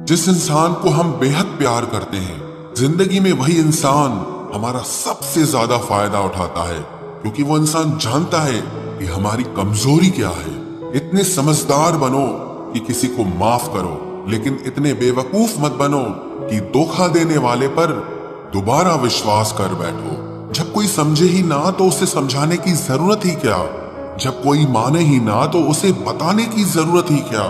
जिस इंसान को हम बेहद प्यार करते हैं, जिंदगी में वही इंसान हमारा सबसे ज्यादा फायदा उठाता है, क्योंकि वो इंसान जानता है कि हमारी कमजोरी क्या है। इतने समझदार बनो कि किसी को माफ करो, लेकिन इतने बेवकूफ मत बनो कि धोखा देने वाले पर दोबारा विश्वास कर बैठो। जब कोई समझे ही ना तो उसे समझाने की जरूरत ही क्या, जब कोई माने ही ना तो उसे बताने की जरूरत ही क्या।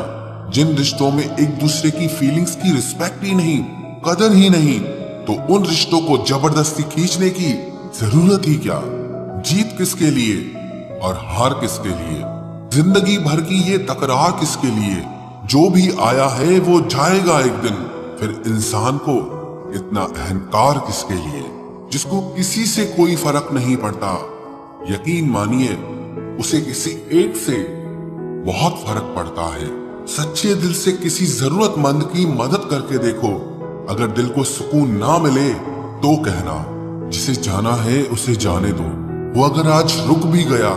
जिन रिश्तों में एक दूसरे की फीलिंग्स की रिस्पेक्ट ही नहीं, कदर ही नहीं, तो उन रिश्तों को जबरदस्ती खींचने की जरूरत ही क्या। जीत किसके लिए और हार किसके लिए, जिंदगी भर की ये तकरार किसके लिए। जो भी आया है वो जाएगा एक दिन, फिर इंसान को इतना अहंकार किसके लिए, जिसको किसी से कोई फर्क नहीं पड़ता। यकीन मानिए उसे किसी एक से बहुत फर्क पड़ता है। सच्चे दिल से किसी जरूरतमंद की मदद करके देखो। अगर दिल को सुकून ना मिले तो कहना, जिसे जाना है उसे जाने दो। वो अगर आज रुक भी गया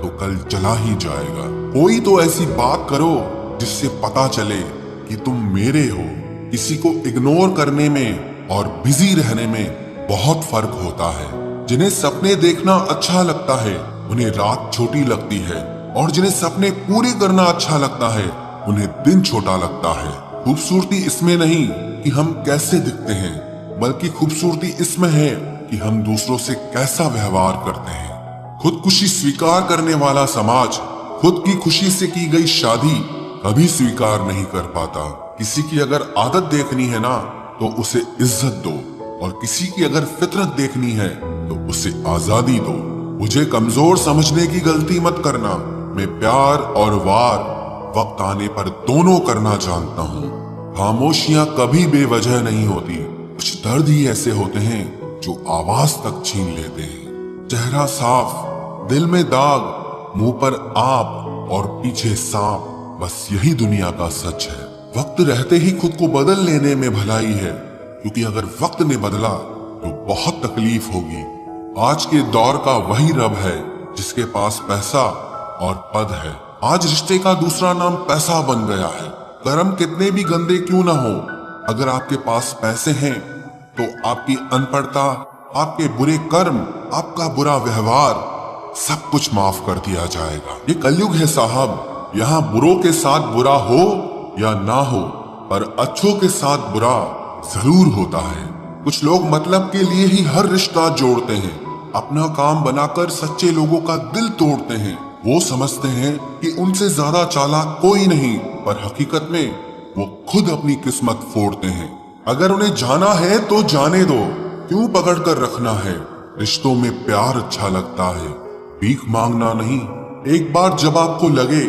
तो कल चला ही जाएगा। कोई तो ऐसी बात करो जिससे पता चले कि तुम मेरे हो। किसी को इग्नोर करने में और बिजी रहने में बहुत फर्क होता है। जिन्हें सपने देखना अच्छा लगता है उन्हें रात छोटी लगती है, और जिन्हें सपने पूरे करना अच्छा लगता है उन्हें दिन छोटा लगता है। खूबसूरती इसमें नहीं कि हम कैसे दिखते हैं, बल्कि खूबसूरती इसमें है कि हम दूसरों से कैसा व्यवहार करते हैं। खुदकुशी स्वीकार करने वाला समाज खुद की खुशी से की गई शादी कभी स्वीकार नहीं कर पाता। किसी की अगर आदत देखनी है ना तो उसे इज्जत दो, और किसी की अगर फितरत देखनी है तो उसे आजादी दो। मुझे कमजोर समझने की गलती मत करना। मैं प्यार और वार वक्त आने पर दोनों करना जानता हूँ। खामोशियां कभी बेवजह नहीं होती। कुछ दर्द ही ऐसे होते हैं जो आवाज तक छीन लेते हैं। चेहरा साफ, दिल में दाग, मुंह पर आप और पीछे सांप, बस यही दुनिया का सच है। वक्त रहते ही खुद को बदल लेने में भलाई है, क्योंकि अगर वक्त ने बदला तो बहुत तकलीफ होगी। आज के दौर का वही रब है जिसके पास पैसा और पद है। आज रिश्ते का दूसरा नाम पैसा बन गया है। कर्म कितने भी गंदे क्यों ना हो, अगर आपके पास पैसे हैं तो आपकी अनपढ़ता, आपके बुरे कर्म, आपका बुरा व्यवहार, सब कुछ माफ कर दिया जाएगा। ये कलयुग है साहब। यहाँ बुरों के साथ बुरा हो या ना हो, पर अच्छों के साथ बुरा जरूर होता है। कुछ लोग मतलब के लिए ही हर रिश्ता जोड़ते हैं, अपना काम बनाकर सच्चे लोगों का दिल तोड़ते हैं। वो समझते हैं कि उनसे ज्यादा चालाक कोई नहीं, पर हकीकत में वो खुद अपनी किस्मत फोड़ते हैं। अगर उन्हें जाना है तो जाने दो, क्यों पकड़ कर रखना है। रिश्तों में प्यार अच्छा लगता है, भीख मांगना नहीं। एक बार जब आपको लगे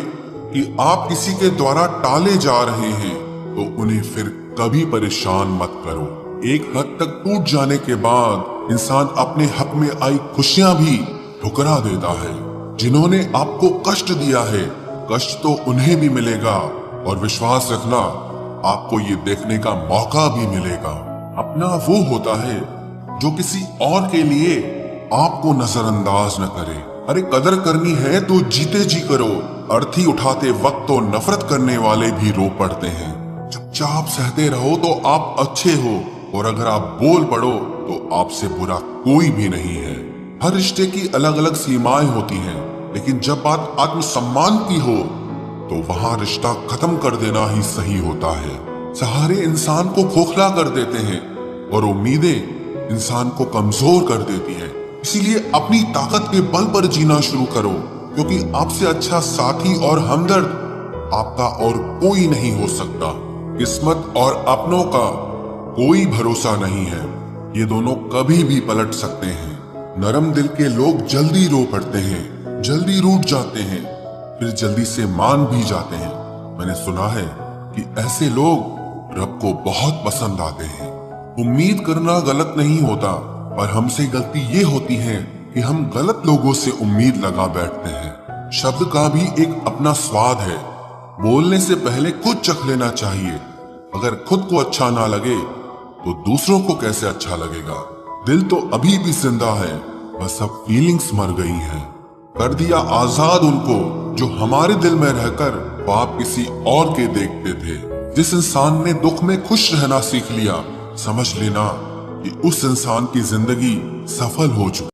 कि आप किसी के द्वारा टाले जा रहे हैं तो उन्हें फिर कभी परेशान मत करो। एक हद तक टूट जाने के बाद इंसान अपने हक में आई खुशियां भी ठुकरा देता है। जिन्होंने आपको कष्ट दिया है, कष्ट तो उन्हें भी मिलेगा, और विश्वास रखना आपको ये देखने का मौका भी मिलेगा। अपना वो होता है जो किसी और के लिए आपको नजरअंदाज न करे। अरे कदर करनी है तो जीते जी करो। अर्थी उठाते वक्त तो नफरत करने वाले भी रो पड़ते हैं। चुपचाप सहते रहो तो आप अच्छे हो, और अगर आप बोल पड़ो तो आपसे बुरा कोई भी नहीं है। हर रिश्ते की अलग अलग सीमाएं होती हैं, लेकिन जब बात आत्मसम्मान की हो तो वहां रिश्ता खत्म कर देना ही सही होता है। सहारे इंसान को खोखला कर देते हैं और उम्मीदें इंसान को कमजोर कर देती हैं। इसीलिए अपनी ताकत के बल पर जीना शुरू करो, क्योंकि आपसे अच्छा साथी और हमदर्द आपका और कोई नहीं हो सकता। किस्मत और अपनों का कोई भरोसा नहीं है, ये दोनों कभी भी पलट सकते हैं। नरम दिल के लोग जल्दी रो पड़ते हैं, जल्दी रूठ जाते हैं, फिर जल्दी से मान भी जाते हैं। मैंने सुना है कि ऐसे लोग रब को बहुत पसंद आते हैं। उम्मीद करना गलत नहीं होता, पर हमसे गलती ये होती है कि हम गलत लोगों से उम्मीद लगा बैठते हैं। शब्द का भी एक अपना स्वाद है। बोलने से पहले खुद चख लेना चाहिए। अगर खुद को अच्छा ना लगे तो दूसरों को कैसे अच्छा लगेगा। दिल तो अभी भी जिंदा है, बस अब फीलिंग्स मर गई हैं। कर दिया आजाद उनको जो हमारे दिल में रहकर ख्वाब किसी और के देखते थे। जिस इंसान ने दुख में खुश रहना सीख लिया, समझ लेना कि उस इंसान की जिंदगी सफल हो चुकी।